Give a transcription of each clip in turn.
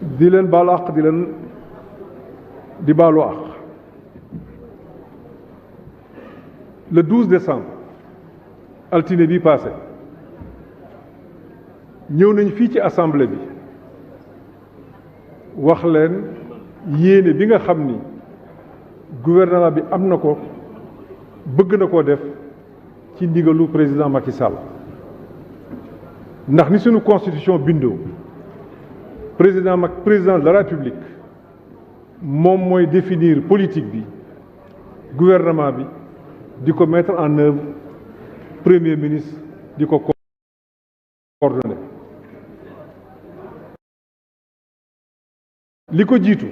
di leen baalu àq di baalu àq le 12 décembre altine bi passé ñëw nañ fii ci assemblée bi wax leen yéene bi nga xam ni gouvernement bi am na ko bëgg na koo def ci ndigalu président Macky Sall ndax ni suñu constitution bindoo président de la République moom mooy définir politique bi gouvernement bi di ko mettre en œuvre premier ministre di ko coordonner li ko jiitu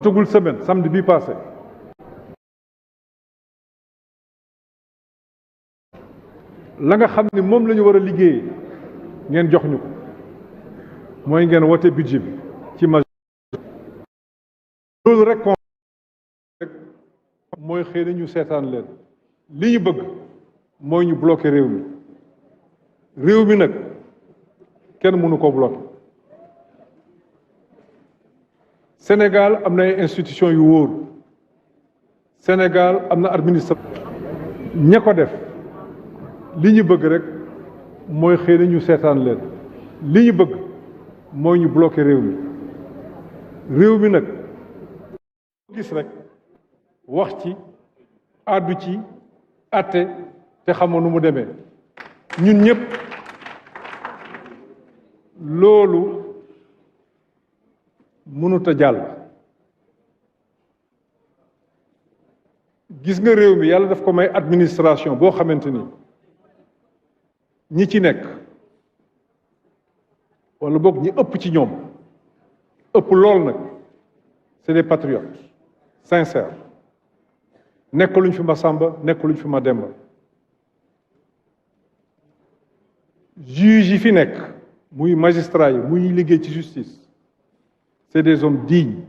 matagul semaine samedi bi passé la nga xam ni moom la ñu war a liggéey ngeen jox ñu ko mooy ngeen wote budget bi ci majorité loolu rek mooy xëy na ñu seetaan leen li ñu bëgg mooy ñu bloqué réew mi nag kenn mënu ko bloqué Sénégal am na ay institutions yu wóor Sénégal am na administration ña ko def li ñu bëgg rek mooy xëy na ñu seetaan leen li ñu bëgg mooy ñu bloqué réew mi nag gis rek wax ci àddu ci àtte te xamoo nu mu demee ñun ñëpp loolu mënut a jàll gis nga réew mi yàlla daf ko may administration boo xamante ni ñi ci nekk wala boog ñi ëpp ci ñoom ëpp lool nag c'est des patriotes sincères nekkaluñ fi ma Samba nekkaluñ fi ma Demba juge yi fi nekk muy magistrat yi muy liggéey ci justice c'est des hommes dignes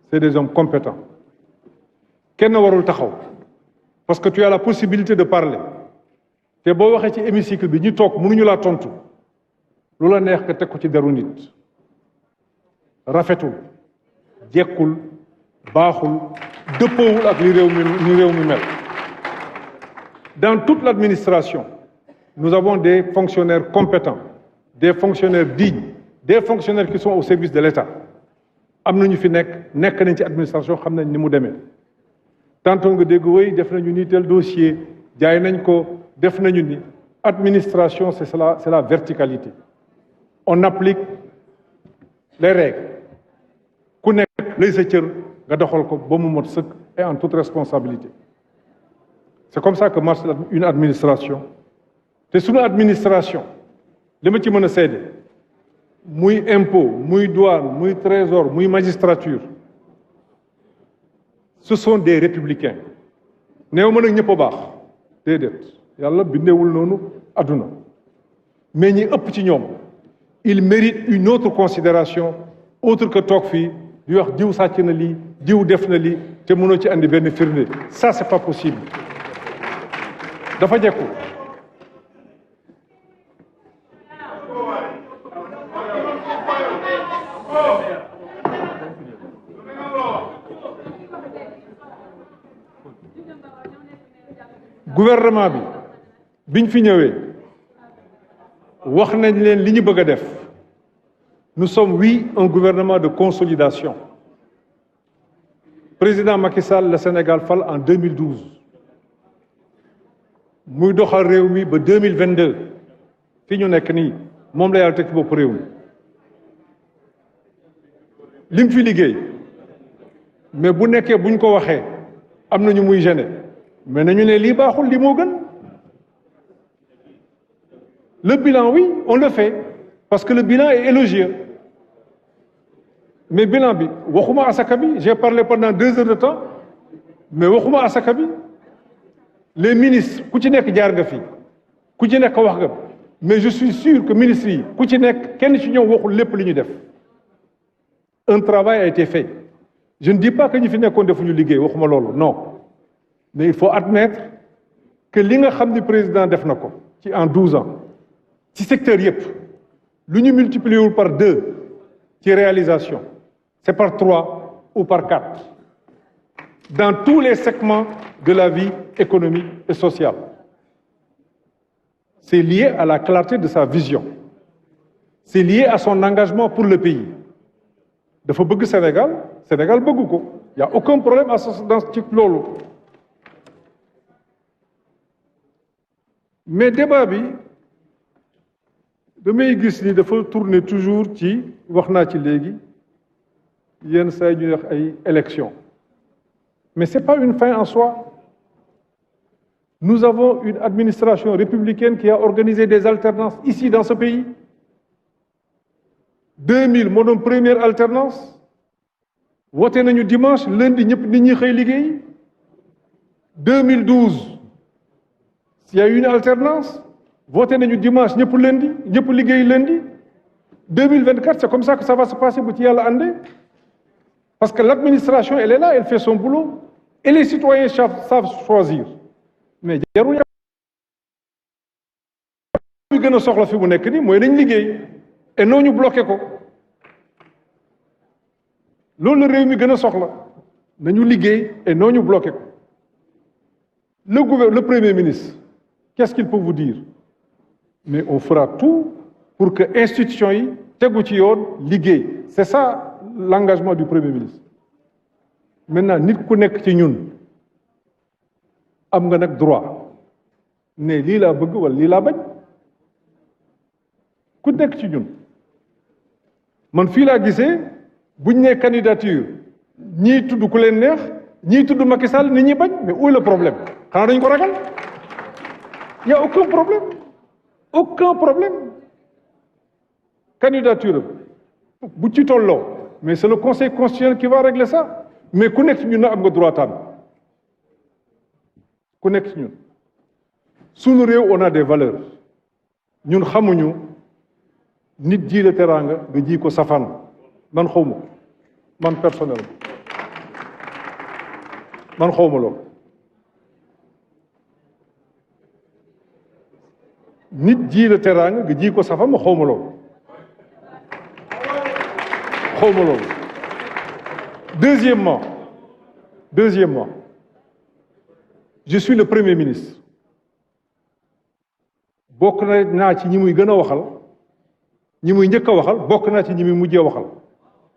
c'est des hommes compétents kenn warul taxaw parce que tu as la possibilité de parler te boo waxee ci hémicycle bi ñu toog mënuñu laa tontu lu la neex nga teg ko ci deru nit rafetul jekkul baaxul dëppoowul ak li réew mi mel dans toute l'administration nous avons des fonctionnaires compétents des fonctionnaires dignes des fonctionnaires qui sont au service de l'État am na ñu fi nekk nañ ci administration xam nañ ni mu demee tantôt nga dégg wéy def nañu ni tel dossier jaay nañ ko def nañu ni administration c'est la verticalité on applique les règles ku nekk lay sa cër nga doxal ko ba mu mot sëkk et en toute responsabilité c'est comme ça que marche une administration te suñu administration li ma ci mën a seede muy impôt muy douane muy trésor muy magistrature ce sont des républicains néew ma nag ñëpp a baax déedéet yàlla bindeewul noonu adduna mais ñi ëpp ci ñoom il mérite une autre considération autre que toog fii di wax diw sàcc na lii diw def na lii te mënoo ci andi benn firnde ça c'est pas possible dafa jekku gouvernement bi biñ fi ñëwee wax nañ leen li ñu bëgg a def nous sommes oui un gouvernement de consolidation président Macky Sall le Sénégal fal en 2012 muy doxal réew mi ba 2022 fi ñu nekk nii moom la yàlla teg ci bopp réew mi lim fi liggéey mais bu nekkee buñ ko waxee am na ñu muy gêné mais nañu ne lii baaxul lii moo gën le bilan oui on le fait parce que le bilan est élogieux mais bilan bi waxuma asaka bi j'ai parlé pendant 2 heures de temps mais waxuma asaka bi les ministres ku ci nekk jaar nga fi ku ci nekk wax nga mais je suis sûr que ministres yi ku ci nekk kenn ci ñoom waxul lépp li ñu def un travail a été fait je ne dis pas que ñi fi nekkoon defuñu liggéey waxuma loolu non mais il faut admettre que li nga xam ni président def na ko ci en 12 ans ci secteur yépp lu ñu multiplier par 2 ci réalisation c'est par 3 ou par 4 dans tous les segments de la vie économique et sociale. C'est lié à la clarté de sa vision. C'est lié à son engagement pour le pays. dafa bëgg Sénégal Sénégal bëgg ko y a aucun problème dans ci loolu mais débat bi damay gis ni dafa tourner toujours ci wax naa ci léegi yenn saa ñu wax ay élections mais c'est pas une fin en soi. Nous avons une administration républicaine qui a organisé des alternances ici dans ce pays. 2000 moo doon première alternance voté nañu dimanche lundi ñëpp nit ñi xëy liggéey 2012 il y a eu une alternance voté nañu dimanche ñëpp lundi ñëpp liggéey lundi 2024 c'est comme ça que ça va se passer bu ci yàlla àndee parce que l'administration elle est là elle fait son boulot et les citoyens savent choisir mais jarul bi gën a soxla fi mu nekk nii mooy nañ liggéey et non ñu bloqué ko loolu la réew mi gën a soxla nañu liggéey et non ñu bloqué ko le premier ministre qu'est-ce qu'il peut vous dire mais on fera tout pour que institution yi tegu ci yoon liggéey c'est ça l'engagement du premier ministre maintenant nit ku nekk ci ñun am nga nag droit ne lii laa bëgg wala lii laa bañ ku nekk ci ñun man fii laa gisee buñ nee candidature ñii tudd ku leen neex ñii tudd Macky Sall nit ñi bañ mais où est le problème xanaa dañ ko ragal y a aucun problème candidature bu ci tolloo mais c'est le conseil constitutionnel qui va régler ça mais ku nekk ci ñun na am nga droit tànn ku nekk ci ñun sunu réew on a des valeurs ñun xamuñu nit ji la teraanga nga ji ko safaan man xawma man personnel man xawma loolu nit ji la teraanga nga ji ko safaan ma xawma loolu deuxièmement je suis le premier ministre bokk naa ci ñi muy gën a waxal ñi muy njëkk a waxal bokk naa ci ñi muy mujjee waxal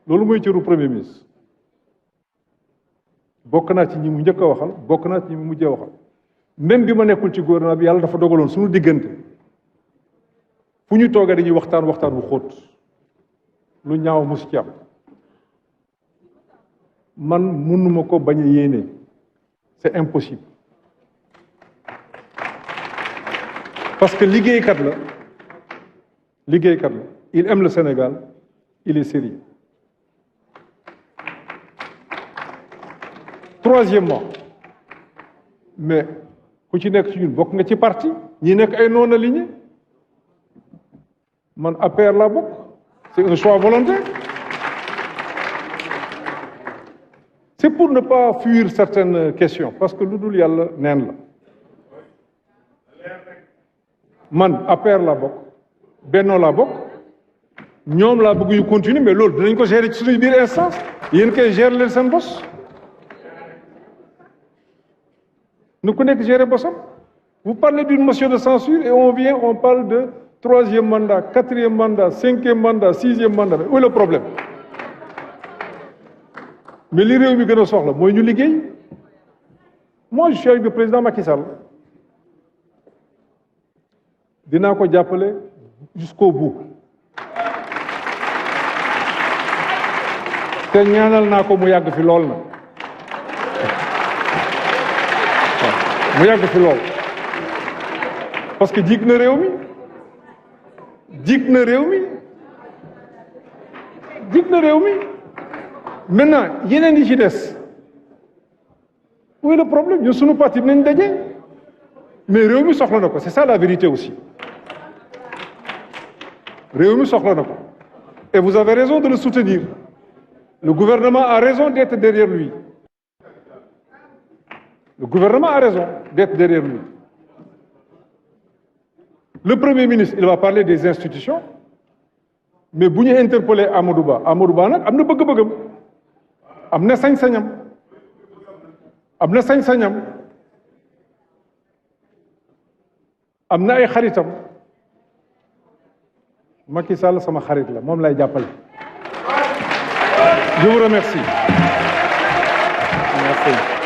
loolu mooy cëru premier ministre bokk naa ci ñi muy njëkk a waxal bokk naa ci ñi muy mujjee waxal même bi ma nekkul ci gouvernement bi yàlla dafa dogaloon suñu diggante fu ñu toogee dañuy waxtaan bu xóot lu ñaaw mosu ci am man mënuma ko bañ a yéene c'est impossible parce que liggéeykat la il aime le Sénégal il est sérieux troisièmement mais ku ci nekk ci ñun bokk nga ci parti ñi nekk ay non alignés man APR laa bokk c'est un choix volontaire c'est pour ne pas fuir certaines questions parce que lu dul yàlla neen la man APR laa bokk Benno laa bokk ñoom laa bëgg ñu continuer mais loolu dinañ ko gérer ci suñu biir instance yéen koy gérer leen seen bos nu ku nekk gérer bosam vous parlez d'une motion de censure et on parle de 3e mandat 4e mandat 5e mandat 6e mandat mais où est le problème mais li réew mi gën a soxla mooy ñu liggéey moi je suis avec le président Macky Sall dinaa ko jàppale jusqu'au bout te ñaanal naa ko mu yàgg fi lool na mu yàgg fi lool parce que jig na réew mi maintenant yeneen yi ci des où est le problème ñun suñu parti nañ daje mais réew mi soxla na ko c'est ça la vérité aussi réew mi soxla na ko et vous avez raison de le soutenir le gouvernement a raison d'être derrière lui Le Premier ministre, il va parler des institutions, mais bu ñu interpeller Amadou Ba nag am na bëgg-bëggam, am na sañ-sañam, am na sañ-sañam, am na ay xaritam. Macky Sall sama xarit la, moom lay jàppale. Je vous remercie. Merci.